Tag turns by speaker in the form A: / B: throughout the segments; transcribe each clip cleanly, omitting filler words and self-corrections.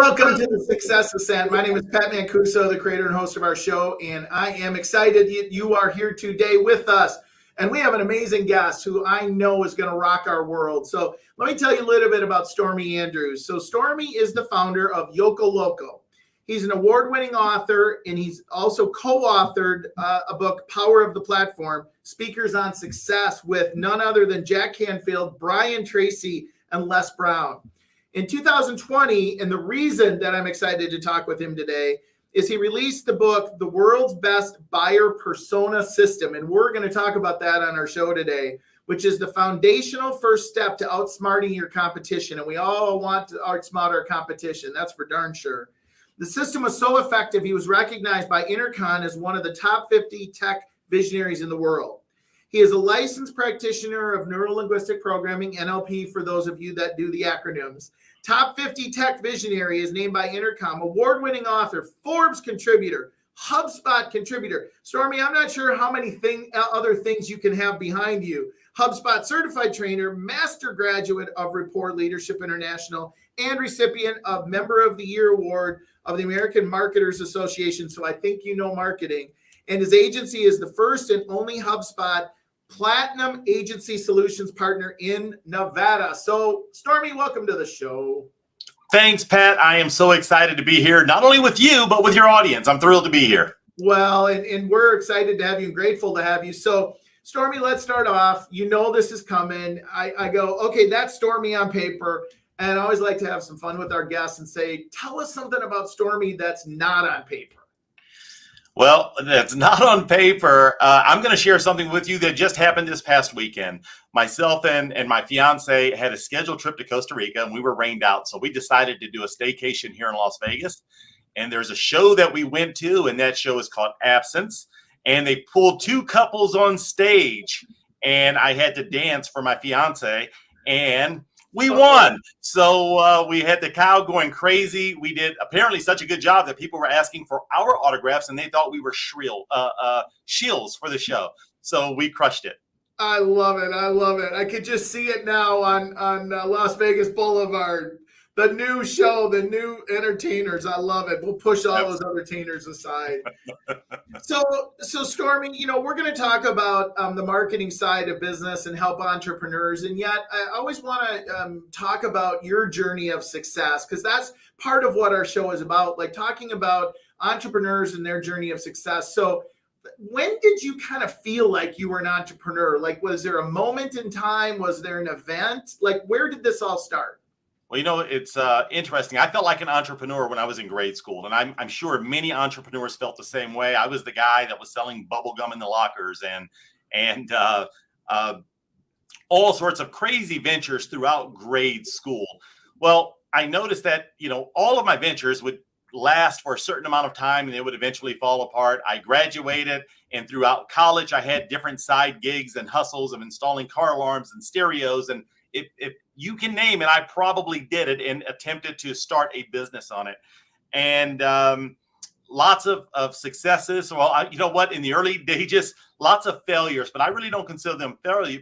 A: Welcome to the Success Ascent. My name is Pat Mancuso, the creator and host of our show, and I am excited you are here today with us. And we have an amazing guest who I know is going to rock our world. So let me tell you a little bit about Stormie Andrews. So Stormie is the founder of Yokel Local. He's an award-winning author, and he's also co-authored a book, Power of the Platform, Speakers on Success, with none other than Jack Canfield, Brian Tracy, and Les Brown. In 2020, and the reason that I'm excited to talk with him today is he released the book, The World's Best Buyer Persona System. And we're going to talk about that on our show today, which is the foundational first step to outsmarting your competition. And we all want to outsmart our competition. That's for darn sure. The system was so effective, he was recognized by Intercon as one of the top 50 tech visionaries in the world. He is a licensed practitioner of neuro-linguistic programming, NLP, for those of you that do the acronyms. Top 50 Tech Visionary is named by Intercom, award-winning author, Forbes contributor, Hubspot contributor. Stormie, I'm not sure how many other things you can have behind you. Hubspot certified trainer, master graduate of Rapport Leadership International, and recipient of Member of the Year Award of the American Marketers Association. So I think you know marketing. And his agency is the first and only HubSpot Platinum Agency Solutions Partner in Nevada. So, Stormie, welcome to the show.
B: Thanks, Pat. I am so excited to be here, not only with you, but with your audience. I'm thrilled to be here.
A: Well, and we're excited to have you and grateful to have you. So, Stormie, let's start off. You know this is coming. I go, okay, that's Stormie on paper. And I always like to have some fun with our guests and say, tell us something about Stormie that's not on paper.
B: Well, that's not on paper. I'm going to share something with you that just happened this past weekend. Myself and my fiance had a scheduled trip to Costa Rica, and we were rained out. So we decided to do a staycation here in Las Vegas. And there's a show that we went to, and that show is called Absence. And they pulled two couples on stage, and I had to dance for my fiance, and we won. So we had the crowd going crazy. We did apparently such a good job that people were asking for our autographs, and they thought we were shills for the show. So we crushed it.
A: I love it. I love it. I could just see it now on Las Vegas Boulevard. The new show, the new entertainers. I love it. We'll push all those entertainers aside. So Stormie, we're going to talk about the marketing side of business and help entrepreneurs. And yet I always want to talk about your journey of success, because that's part of what our show is about, like talking about entrepreneurs and their journey of success. So when did you kind of feel like you were an entrepreneur? Like, was there a moment in time? Was there an event? Like, where did this all start?
B: Well, it's interesting. I felt like an entrepreneur when I was in grade school, and I'm sure many entrepreneurs felt the same way. I was the guy that was selling bubble gum in the lockers and all sorts of crazy ventures throughout grade school. Well, I noticed that, all of my ventures would last for a certain amount of time and they would eventually fall apart. I graduated, and throughout college, I had different side gigs and hustles of installing car alarms and stereos. And if you can name it, I probably did it and attempted to start a business on it. And lots of successes. Well, you know what? In the early stages, lots of failures, but I really don't consider them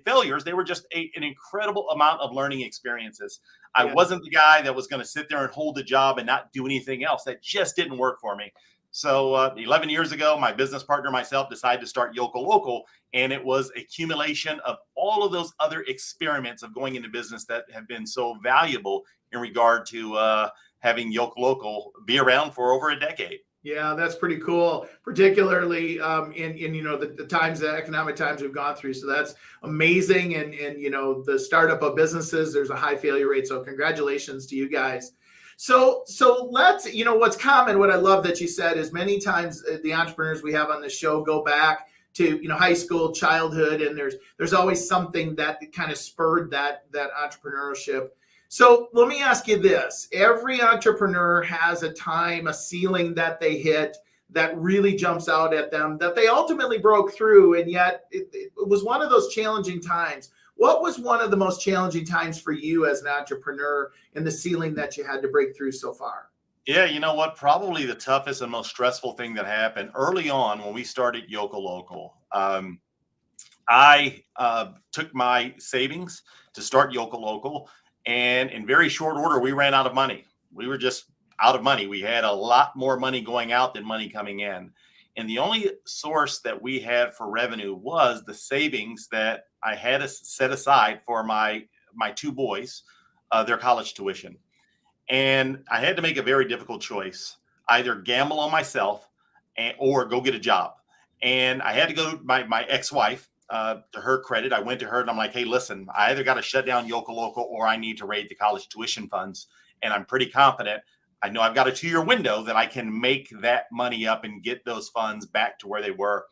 B: failures. They were just an incredible amount of learning experiences. I wasn't the guy that was going to sit there and hold a job and not do anything else. That just didn't work for me. So 11 years ago, my business partner and myself decided to start Yokel Local, and it was accumulation of all of those other experiments of going into business that have been so valuable in regard to having Yokel Local be around for over a decade.
A: Yeah, that's pretty cool, particularly in the times, the economic times we've gone through. So that's amazing. And the startup of businesses, there's a high failure rate. So congratulations to you guys. So let's, what's common, what I love that you said is many times the entrepreneurs we have on the show go back to, high school, childhood, and there's always something that kind of spurred that entrepreneurship. So let me ask you this. Every entrepreneur has a time, a ceiling that they hit that really jumps out at them, that they ultimately broke through, and yet it was one of those challenging times. What was one of the most challenging times for you as an entrepreneur and the ceiling that you had to break through so far?
B: Yeah, you know what? Probably the toughest and most stressful thing that happened early on when we started Yokel Local. I took my savings to start Yokel Local, and in very short order, we ran out of money. We were just out of money. We had a lot more money going out than money coming in. And the only source that we had for revenue was the savings that I had to set aside for my two boys, their college tuition. And I had to make a very difficult choice: either gamble on myself or go get a job. And I had to go to my ex-wife. To her credit, I went to her and I'm like, hey, listen, I either got to shut down Yokel Local or I need to raise the college tuition funds. And I'm pretty confident. I know I've got a 2-year window that I can make that money up and get those funds back to where they were.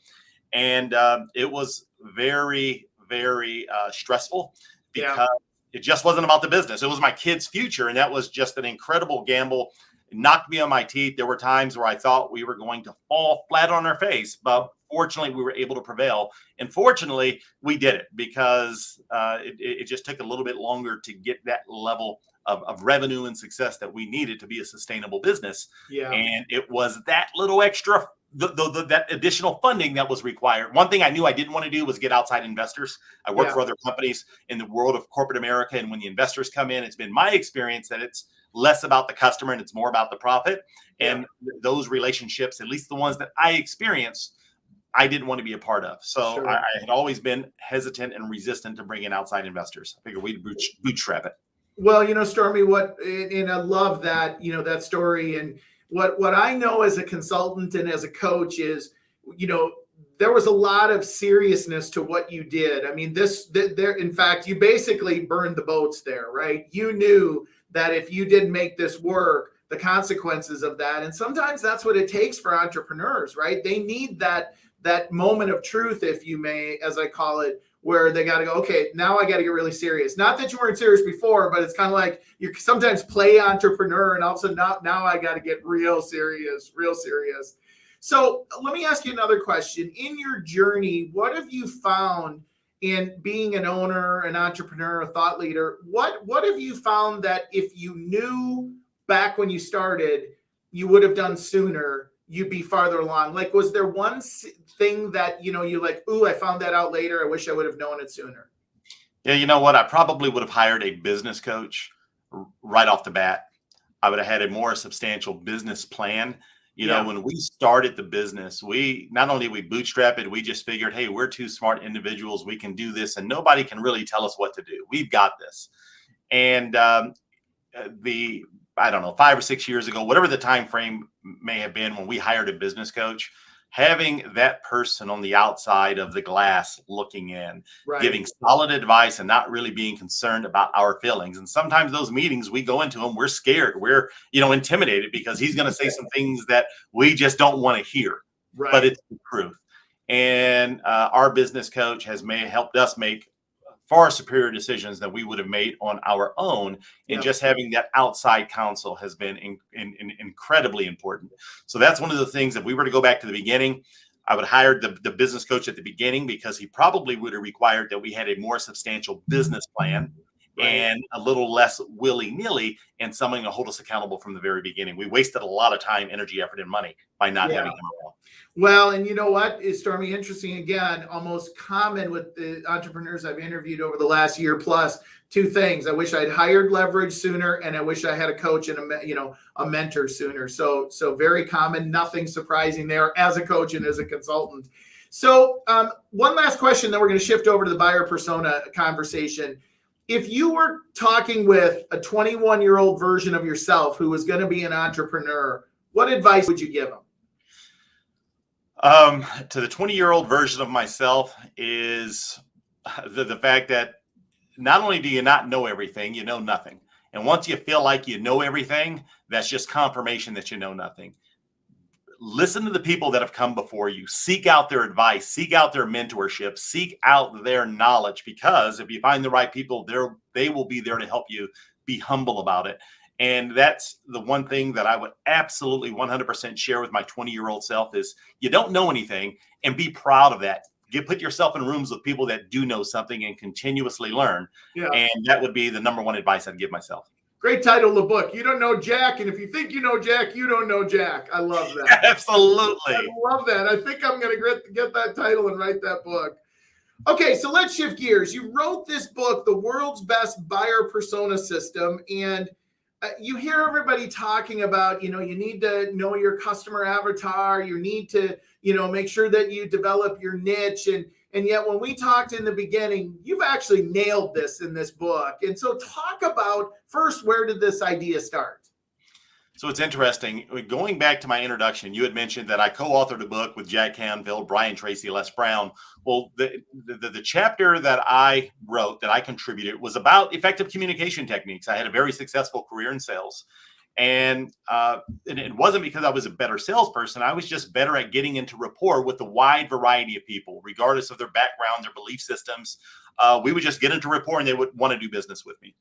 B: And it was very, very stressful because it just wasn't about the business. It was my kids' future. And that was just an incredible gamble. It knocked me on my teeth. There were times where I thought we were going to fall flat on our face, but fortunately, we were able to prevail. And fortunately, we did it because it just took a little bit longer to get that level of revenue and success that we needed to be a sustainable business.
A: Yeah.
B: And it was that little extra, that additional funding that was required. One thing I knew I didn't want to do was get outside investors. I work for other companies in the world of corporate America. And when the investors come in, it's been my experience that it's less about the customer and it's more about the profit. And those relationships, at least the ones that I experienced, I didn't want to be a part of. So I had always been hesitant and resistant to bring in outside investors. I figured we'd bootstrap it.
A: Well, Stormie, and I love that, that story. And what I know as a consultant and as a coach is, there was a lot of seriousness to what you did. I mean, in fact, you basically burned the boats there, right? You knew that if you didn't make this work, the consequences of that. And sometimes that's what it takes for entrepreneurs, right? They need that moment of truth, if you may, as I call it, where they got to go, okay, now I got to get really serious. Not that you weren't serious before, but it's kind of like you sometimes play entrepreneur and all of a sudden now I got to get real serious. So let me ask you another question. In your journey, what have you found in being an owner, an entrepreneur, a thought leader? What have you found that if you knew back when you started, you would have done sooner, you'd be farther along? Like, was there one thing that, you're like, ooh, I found that out later. I wish I would have known it sooner?
B: Yeah, you know what? I probably would have hired a business coach right off the bat. I would have had a more substantial business plan. When we started the business, we not only we bootstrap it, we just figured, hey, we're two smart individuals. We can do this and nobody can really tell us what to do. We've got this. And I don't know, 5 or 6 years ago, whatever the time frame may have been when we hired a business coach, having that person on the outside of the glass looking in, giving solid advice and not really being concerned about our feelings. And sometimes those meetings, we go into them, we're scared, we're, intimidated because he's going to say some things that we just don't want to hear, but it's the truth. And our business coach has helped us make far superior decisions than we would have made on our own. And just having that outside counsel has been incredibly important. So that's one of the things. If we were to go back to the beginning, I would hire the business coach at the beginning because he probably would have required that we had a more substantial business plan and a little less willy-nilly and someone to hold us accountable from the very beginning. We wasted a lot of time, energy, effort, and money by not having him around.
A: Well, and you know what is, Stormie, interesting again, almost common with the entrepreneurs I've interviewed over the last year plus, two things. I wish I'd hired leverage sooner, and I wish I had a coach and a mentor sooner. So very common, nothing surprising there as a coach and as a consultant. So one last question, then we're going to shift over to the buyer persona conversation. If you were talking with a 21-year-old version of yourself who was going to be an entrepreneur, what advice would you give them?
B: To the 20-year-old version of myself is the fact that not only do you not know everything, you know nothing. And once you feel like you know everything, that's just confirmation that you know nothing. Listen to the people that have come before you. Seek out their advice. Seek out their mentorship. Seek out their knowledge, because if you find the right people, they will be there to help you. Be humble about it. And that's the one thing that I would absolutely 100% share with my 20-year-old self is you don't know anything, and be proud of that. Put yourself in rooms with people that do know something and continuously learn. And that would be the number one advice I'd give myself.
A: Great title of the book. You don't know Jack, and if you think you know Jack, you don't know Jack. I love that.
B: Absolutely.
A: I love that. I think I'm going to get that title and write that book. Okay, so let's shift gears. You wrote this book, The World's Best Buyer Persona System, and You hear everybody talking about, you need to know your customer avatar. You need to, make sure that you develop your niche. And yet when we talked in the beginning, you've actually nailed this in this book. And so talk about first, where did this idea start?
B: So it's interesting. Going back to my introduction, you had mentioned that I co-authored a book with Jack Canfield, Brian Tracy, Les Brown. Well, the chapter that I wrote, that I contributed, was about effective communication techniques. I had a very successful career in sales. And it wasn't because I was a better salesperson. I was just better at getting into rapport with a wide variety of people, regardless of their background, their belief systems. We would just get into rapport and they would want to do business with me.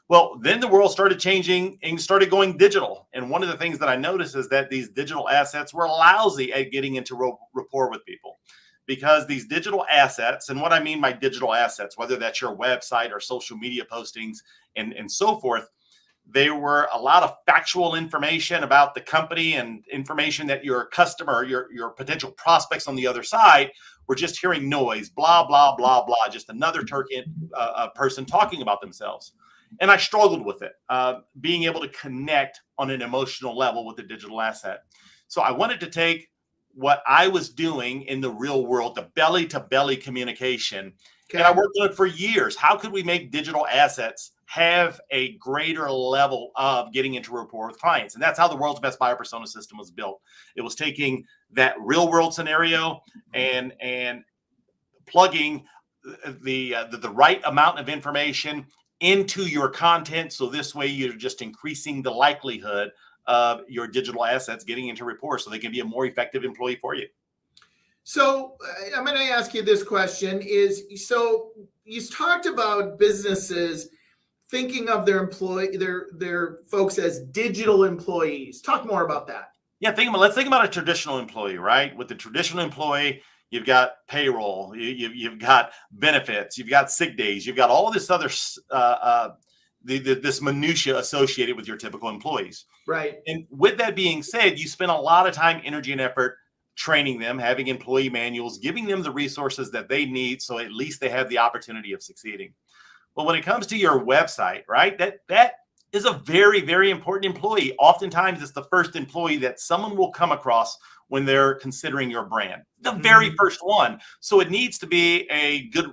B: Well, then the world started changing and started going digital. And one of the things that I noticed is that these digital assets were lousy at getting into rapport with people, because these digital assets, and what I mean by digital assets, whether that's your website or social media postings and so forth, they were a lot of factual information about the company and information that your customer, your potential prospects on the other side were just hearing noise, blah, blah, blah, blah, just another person talking about themselves. And I struggled with it, being able to connect on an emotional level with a digital asset. So I wanted to take what I was doing in the real world, the belly to belly communication. Okay. And I worked on it for years. How could we make digital assets have a greater level of getting into rapport with clients? And that's how the world's best buyer persona system was built. It was taking that real world scenario and plugging the right amount of information into your content. So this way you're just increasing the likelihood of your digital assets getting into rapport so they can be a more effective employee for you.
A: So I'm going to ask you this question so you talked about businesses thinking of their their folks as digital employees. Talk more about that.
B: Yeah, let's think about a traditional employee, right? With the traditional employee, you've got payroll, you've got benefits, you've got sick days, you've got all this other this minutia associated with your typical employees.
A: Right.
B: And with that being said, you spend a lot of time, energy, and effort training them, having employee manuals, giving them the resources that they need, so at least they have the opportunity of succeeding. But when it comes to your website, right, that is a very, very important employee. Oftentimes, it's the first employee that someone will come across when they're considering your brand, the very first one. So it needs to be a good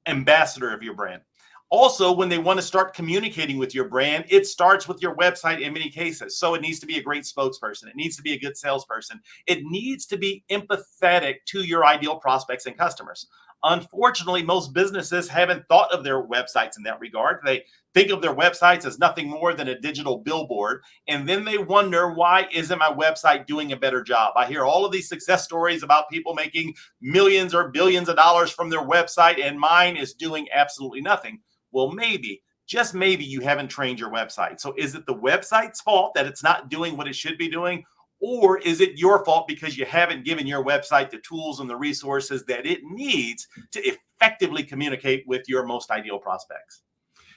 B: ambassador of your brand. Also, when they want to start communicating with your brand, it starts with your website in many cases. So it needs to be a great spokesperson. It needs to be a good salesperson. It needs to be empathetic to your ideal prospects and customers. Unfortunately, most businesses haven't thought of their websites in that regard. They think of their websites as nothing more than a digital billboard. And then they wonder, why isn't my website doing a better job? I hear all of these success stories about people making millions or billions of dollars from their website, and mine is doing absolutely nothing. Well, maybe, just maybe, you haven't trained your website. So is it the website's fault that it's not doing what it should be doing? Or is it your fault because you haven't given your website the tools and the resources that it needs to effectively communicate with your most ideal prospects?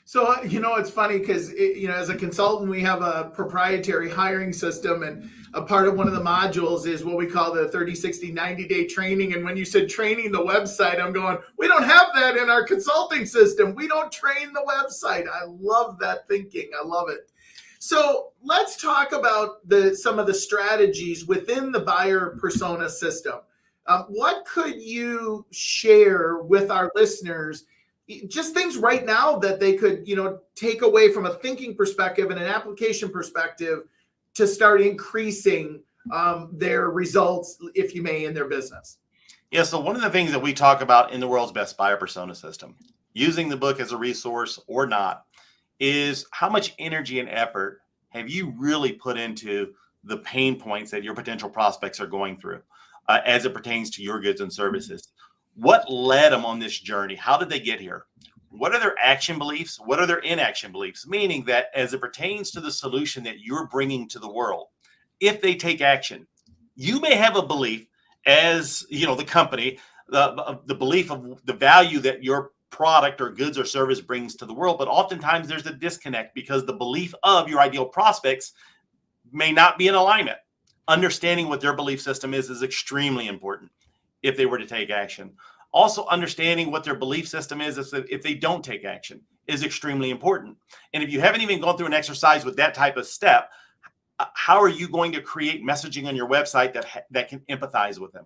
A: So, it's funny because, as a consultant, we have a proprietary hiring system, and a part of one of the modules is what we call the 30, 60, 90-day training. And when you said training the website, I'm going, we don't have that in our consulting system. We don't train the website. I love that thinking. I love it. So let's talk about some of the strategies within the buyer persona system. What could you share with our listeners, just things right now that they could, take away from a thinking perspective and an application perspective to start increasing their results, if you may, in their business?
B: Yeah, so one of the things that we talk about in the world's best buyer persona system, using the book as a resource or not, is how much energy and effort have you really put into the pain points that your potential prospects are going through as it pertains to your goods and services? What led them on this journey? How did they get here? What are their action beliefs? What are their inaction beliefs? Meaning that as it pertains to the solution that you're bringing to the world, if they take action, you may have a belief as, the company, the belief of the value that your product or goods or service brings to the world. But oftentimes there's a disconnect because the belief of your ideal prospects may not be in alignment. Understanding what their belief system is extremely important if they were to take action. Also understanding what their belief system is if they don't take action. is extremely important. And if you haven't even gone through an exercise with that type of step, how are you going to create messaging on your website that can empathize with them?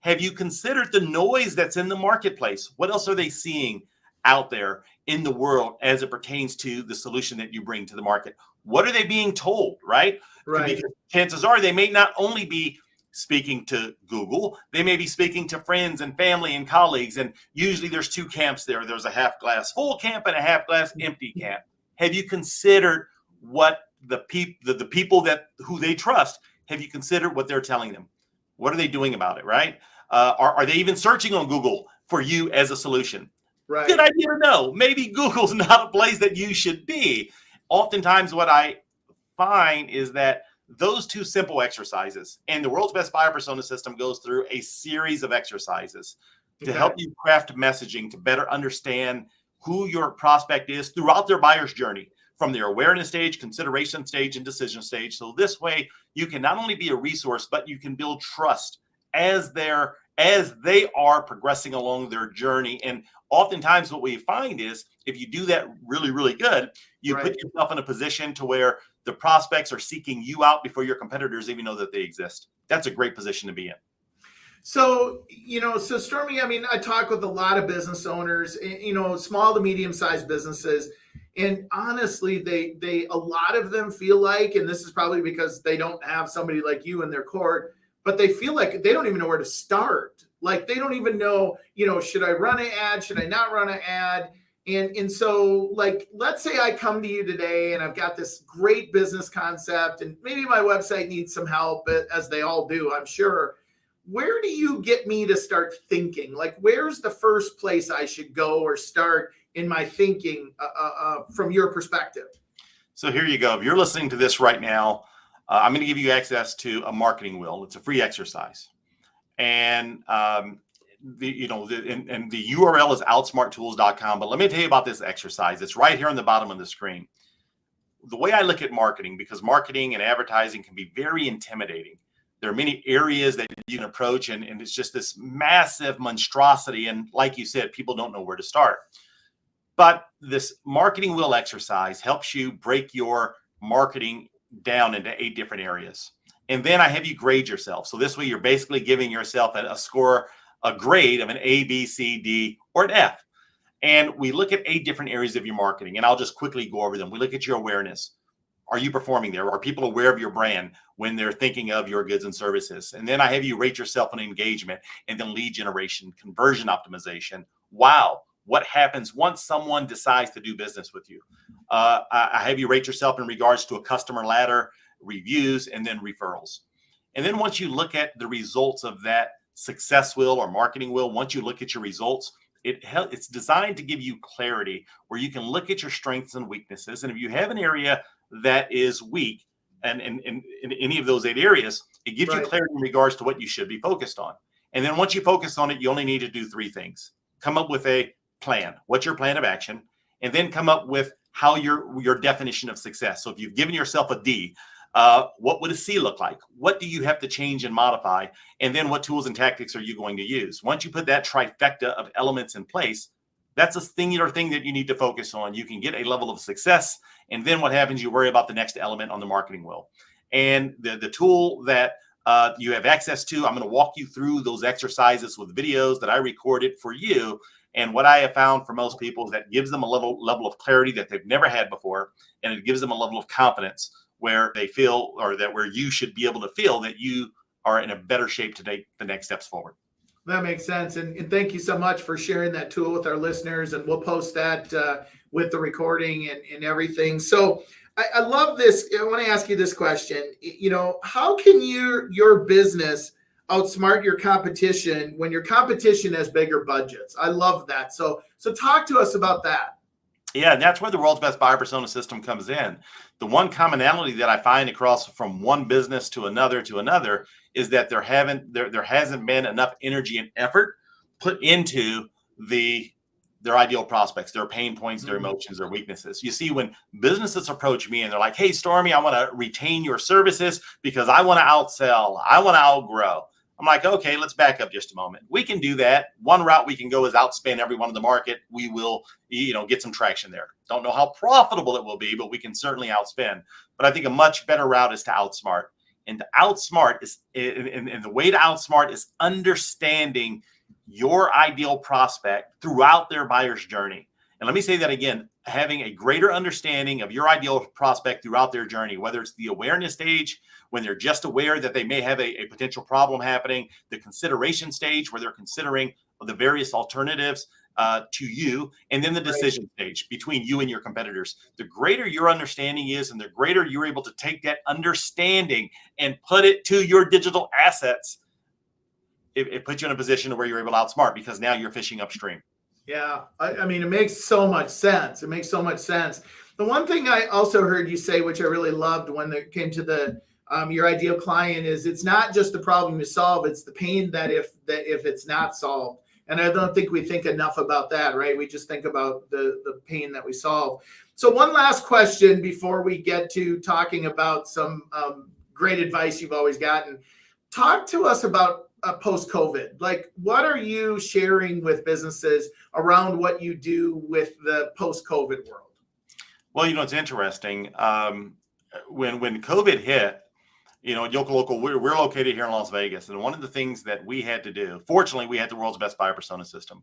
B: Have you considered the noise that's in the marketplace? What else are they seeing out there in the world as it pertains to the solution that you bring to the market? What are they being told, right?
A: Right.
B: Because chances are they may not only be speaking to Google, they may be speaking to friends and family and colleagues. And usually there's two camps there. There's a half glass full camp and a half glass empty camp. Have you considered what the people who they trust, have you considered what they're telling them? What are they doing about it, right? Are they even searching on Google for you as a solution?
A: Right.
B: Good idea to know. Maybe Google's not a place that you should be. Oftentimes what I find is that those two simple exercises, and the World's Best Buyer Persona System goes through a series of exercises to help you craft messaging to better understand who your prospect is throughout their buyer's journey, from their awareness stage, consideration stage, and decision stage. So this way you can not only be a resource, but you can build trust as they are progressing along their journey. And oftentimes what we find is if you do that really, really good, you put yourself in a position to where the prospects are seeking you out before your competitors even know that they exist. That's a great position to be in.
A: So, so Stormie, I mean, I talk with a lot of business owners, small to medium-sized businesses. And honestly, a lot of them feel like, and this is probably because they don't have somebody like you in their court, but they feel like they don't even know where to start. Like they don't even know, should I run an ad? Should I not run an ad? And so, like, let's say I come to you today and I've got this great business concept and maybe my website needs some help, as they all do, I'm sure. Where do you get me to start thinking? Like, where's the first place I should go or start in my thinking from your perspective?
B: So here you go. If you're listening to this right now, I'm going to give you access to a marketing wheel. It's a free exercise. And the URL is outsmarttools.com. But let me tell you about this exercise. It's right here on the bottom of the screen. The way I look at marketing, because marketing and advertising can be very intimidating. There are many areas that you can approach, and it's just this massive monstrosity. And like you said, people don't know where to start. But this marketing wheel exercise helps you break your marketing down into 8 different areas. And then I have you grade yourself. So this way you're basically giving yourself a grade of an A, B, C, D, or an F. And we look at 8 different areas of your marketing, and I'll just quickly go over them. We look at your awareness. Are you performing there? Are people aware of your brand when they're thinking of your goods and services? And then I have you rate yourself on engagement, and then lead generation, conversion optimization. Wow. What happens once someone decides to do business with you? I have you rate yourself in regards to a customer ladder, reviews, and then referrals. And then once you look at the results of that success wheel or marketing wheel, once you look at your results, it's designed to give you clarity where you can look at your strengths and weaknesses. And if you have an area that is weak and in any of those 8 areas, it gives you clarity in regards to what you should be focused on. And then once you focus on it, you only need to do 3 things. Come up with a plan. What's your plan of action? And then come up with how your definition of success. So if you've given yourself a D, what would a C look like? What do you have to change and modify? And then what tools and tactics are you going to use? Once you put that trifecta of elements in place, that's a singular thing that you need to focus on. You can get a level of success. And then what happens, you worry about the next element on the marketing wheel. And the tool that you have access to, I'm going to walk you through those exercises with videos that I recorded for you. And what I have found for most people is that gives them a level of clarity that they've never had before. And it gives them a level of confidence where they feel, or that where you should be able to feel that you are in a better shape to take the next steps forward.
A: That makes sense. And thank you so much for sharing that tool with our listeners. And we'll post that with the recording and everything. So I love this. I want to ask you this question. How can your business outsmart your competition when your competition has bigger budgets? I love that. So talk to us about that.
B: Yeah, and that's where the World's Best Buyer Persona System comes in. The one commonality that I find across from one business to another is that there hasn't been enough energy and effort put into their ideal prospects, their pain points, their emotions, their weaknesses. You see, when businesses approach me and they're like, "Hey, Stormie, I want to retain your services because I want to outsell, I want to outgrow." I'm like, okay, let's back up just a moment. We can do that. One route we can go is outspend everyone in the market. We will, get some traction there. Don't know how profitable it will be, but we can certainly outspend. But I think a much better route is to outsmart. And to outsmart is, and the way to outsmart is understanding your ideal prospect throughout their buyer's journey. And let me say that again, having a greater understanding of your ideal prospect throughout their journey, whether it's the awareness stage, when they're just aware that they may have a potential problem happening, the consideration stage where they're considering the various alternatives to you, and then the decision stage between you and your competitors. The greater your understanding is, and the greater you're able to take that understanding and put it to your digital assets, it puts you in a position where you're able to outsmart, because now you're fishing upstream.
A: Yeah, I mean, it makes so much sense. It makes so much sense. The one thing I also heard you say, which I really loved when it came to the your ideal client, is it's not just the problem you solve, it's the pain that if it's not solved. And I don't think we think enough about that, right? We just think about the pain that we solve. So one last question before we get to talking about some great advice you've always gotten. Talk to us about post-COVID. Like, what are you sharing with businesses around what you do with the post-COVID world?
B: Well, it's interesting. When COVID hit, at Yokel Local, we're located here in Las Vegas. And one of the things that we had to do, fortunately, we had the world's best buyer persona system,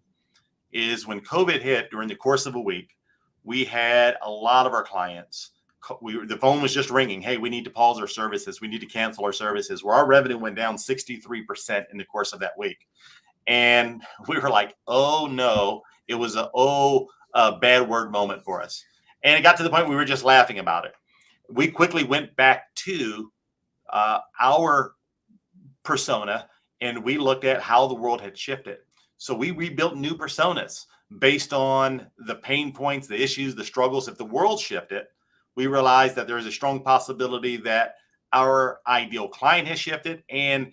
B: is when COVID hit during the course of a week, we had a lot of our clients. The phone was just ringing. Hey, we need to pause our services. We need to cancel our services. Where our revenue went down 63% in the course of that week. And we were like, oh no, it was a bad word moment for us. And it got to the point we were just laughing about it. We quickly went back to our persona, and we looked at how the world had shifted. So we rebuilt new personas based on the pain points, the issues, the struggles. If the world shifted, we realized that there is a strong possibility that our ideal client has shifted. And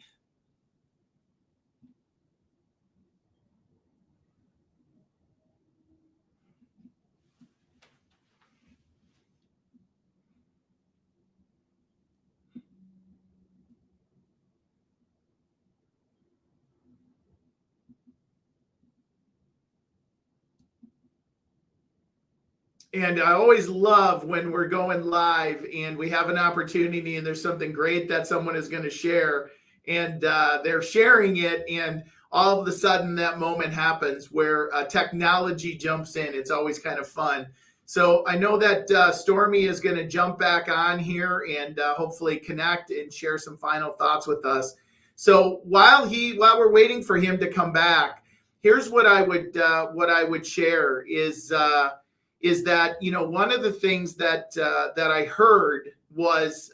A: And I always love when we're going live and we have an opportunity and there's something great that someone is going to share, and they're sharing it, and all of a sudden that moment happens where technology jumps in. It's always kind of fun. So I know that Stormie is going to jump back on here and hopefully connect and share some final thoughts with us. So while we're waiting for him to come back, here's what I would share is that, one of the things that I heard was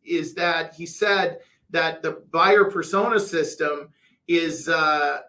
A: is that he said that the buyer persona system is they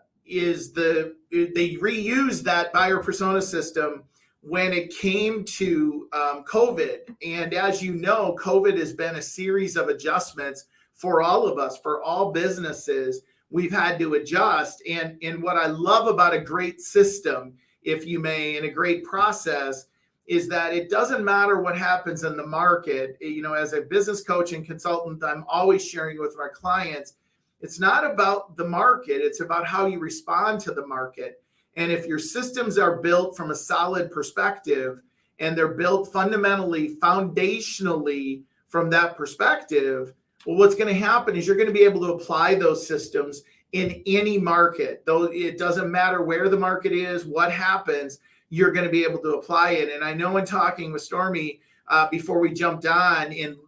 A: reused that buyer persona system when it came to COVID. And as you know, COVID has been a series of adjustments for all of us, for all businesses. We've had to adjust. And what I love about a great system, if you may, and a great process, is that it doesn't matter what happens in the market. As a business coach and consultant, I'm always sharing with my clients, it's not about the market, it's about how you respond to the market. And if your systems are built from a solid perspective, and they're built fundamentally, foundationally from that perspective, well, what's going to happen is you're going to be able to apply those systems in any market. Though it doesn't matter where the market is, what happens, you're going to be able to apply it. And I know in talking with Stormie before we jumped on in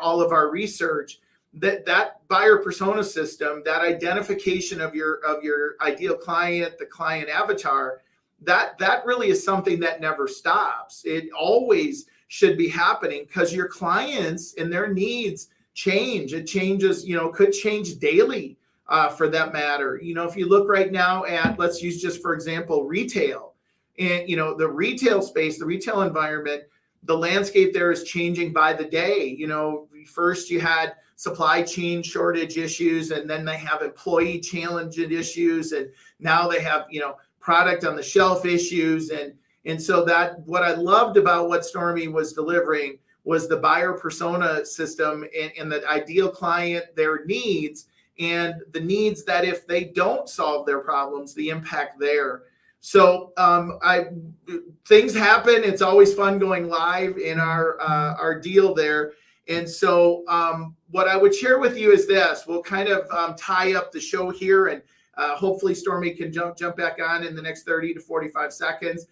A: all of our research, that buyer persona system, that identification of your ideal client, the client avatar, that really is something that never stops. It always should be happening because your clients and their needs change. It changes, could change daily for that matter. If you look right now at, let's use just for example, retail, and the retail space, the retail environment, the landscape there is changing by the day. First you had supply chain shortage issues, and then they have employee challenge issues, and now they have product on the shelf issues, and so that what I loved about what Stormie was delivering was the buyer persona system and the ideal client, their needs, and the needs that if they don't solve their problems, the impact there. So things happen. It's always fun going live in our deal there. And so what I would share with you is this. We'll kind of tie up the show here, and hopefully Stormie can jump back on in the next 30 to 45 seconds.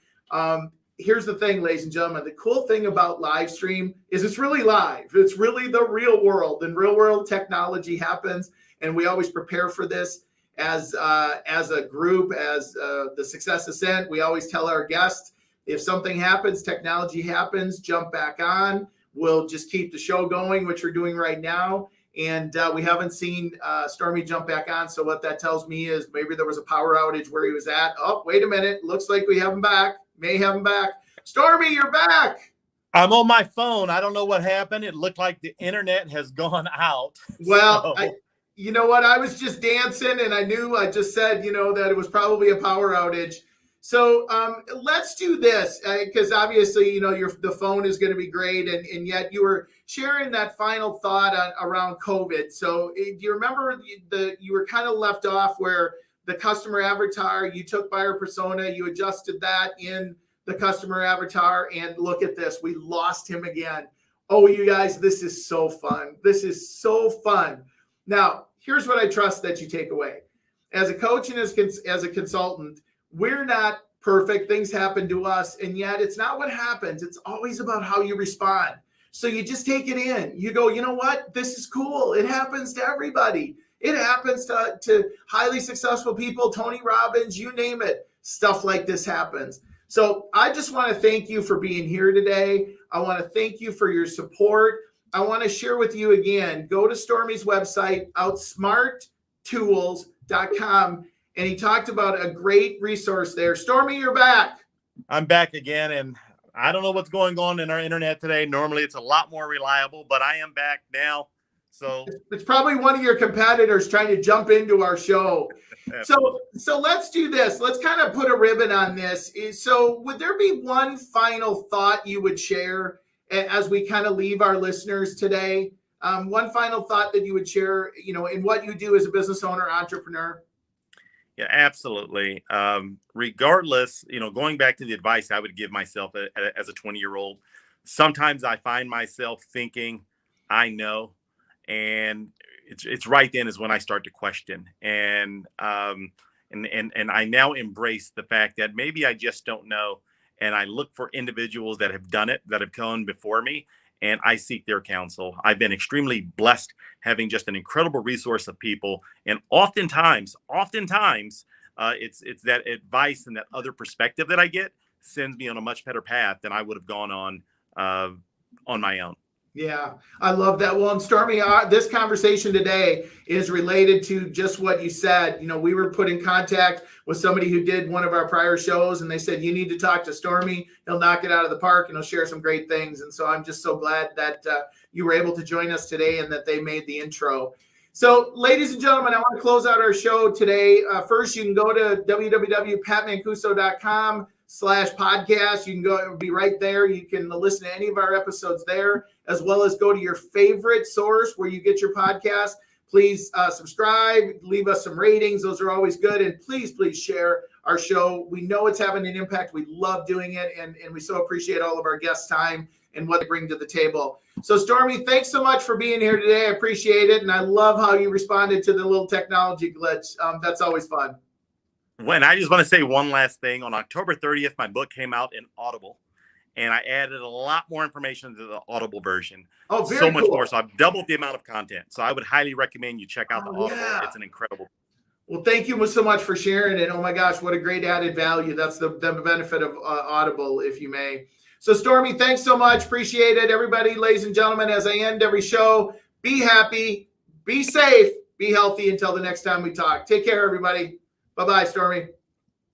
A: Here's the thing, ladies and gentlemen. The cool thing about live stream is it's really live. It's really the real world, and real world technology happens. And we always prepare for this as a group, as the Success Ascent. We always tell our guests, if something happens, technology happens, jump back on. We'll just keep the show going, which we're doing right now. And we haven't seen Stormie jump back on. So what that tells me is maybe there was a power outage where he was at. Oh, wait a minute. Looks like we have him back. May have him back. Stormie, you're back.
B: I'm on my phone. I don't know what happened. It looked like the internet has gone out.
A: Well,
B: so.
A: You know what? I was just dancing, and I just said, that it was probably a power outage. So let's do this, because obviously, the phone is going to be great, and yet you were sharing that final thought around COVID. So do you remember you were kind of left off where the customer avatar, you took buyer persona, you adjusted that in the customer avatar, and look at this, we lost him again. Oh, you guys, this is so fun. This is so fun. Now, here's what I trust that you take away. As a coach and as a consultant, we're not perfect. Things happen to us, and yet it's not what happens. It's always about how you respond. So you just take it in. You go, you know what? This is cool. It happens to everybody. It happens to highly successful people, Tony Robbins, you name it. Stuff like this happens. So I just want to thank you for being here today. I want to thank you for your support. I want to share with you again, go to Stormie's website, outsmarttools.com. And he talked about a great resource there. Stormie, you're back.
B: I'm back again, and I don't know what's going on in our internet today. Normally, it's a lot more reliable, but I am back now. So
A: it's probably one of your competitors trying to jump into our show. So let's do this. Let's kind of put a ribbon on this. So would there be one final thought you would share as we kind of leave our listeners today? One final thought that you would share, in what you do as a business owner, entrepreneur?
B: Yeah, absolutely. Regardless, going back to the advice I would give myself as a 20-year-old, sometimes I find myself thinking, I know, and it's right then is when I start to question. And I now embrace the fact that maybe I just don't know. And I look for individuals that have done it, that have come before me, and I seek their counsel. I've been extremely blessed having just an incredible resource of people. And oftentimes, it's that advice and that other perspective that I get sends me on a much better path than I would have gone on my own.
A: Yeah, I love that. Well, and Stormie, this conversation today is related to just what you said. We were put in contact with somebody who did one of our prior shows, and they said, you need to talk to Stormie. He'll knock it out of the park, and he'll share some great things. And so I'm just so glad that you were able to join us today and that they made the intro. So, ladies and gentlemen, I want to close out our show today. First, you can go to www.patmancuso.com/podcast. You can go, it will be right there. You can listen to any of our episodes there, as well as go to your favorite source where you get your podcast. Please subscribe, leave us some ratings. Those are always good. And please share our show. We know it's having an impact. We love doing it. And we so appreciate all of our guests' time and what they bring to the table. So Stormie, thanks so much for being here today. I appreciate it. And I love how you responded to the little technology glitch. That's always fun.
B: When I just want to say one last thing. On October 30th, my book came out in Audible, and I added a lot more information to the Audible version.
A: Oh, very
B: so much
A: cool.
B: more. So I've doubled the amount of content. So I would highly recommend you check out the Audible.
A: Yeah.
B: It's an incredible.
A: Well, thank you so much for sharing it. Oh my gosh, what a great added value. That's the benefit of Audible, if you may. So Stormie, thanks so much. Appreciate it. Everybody, ladies and gentlemen, as I end every show, be happy, be safe, be healthy until the next time we talk. Take care, everybody. Bye-bye, Stormie.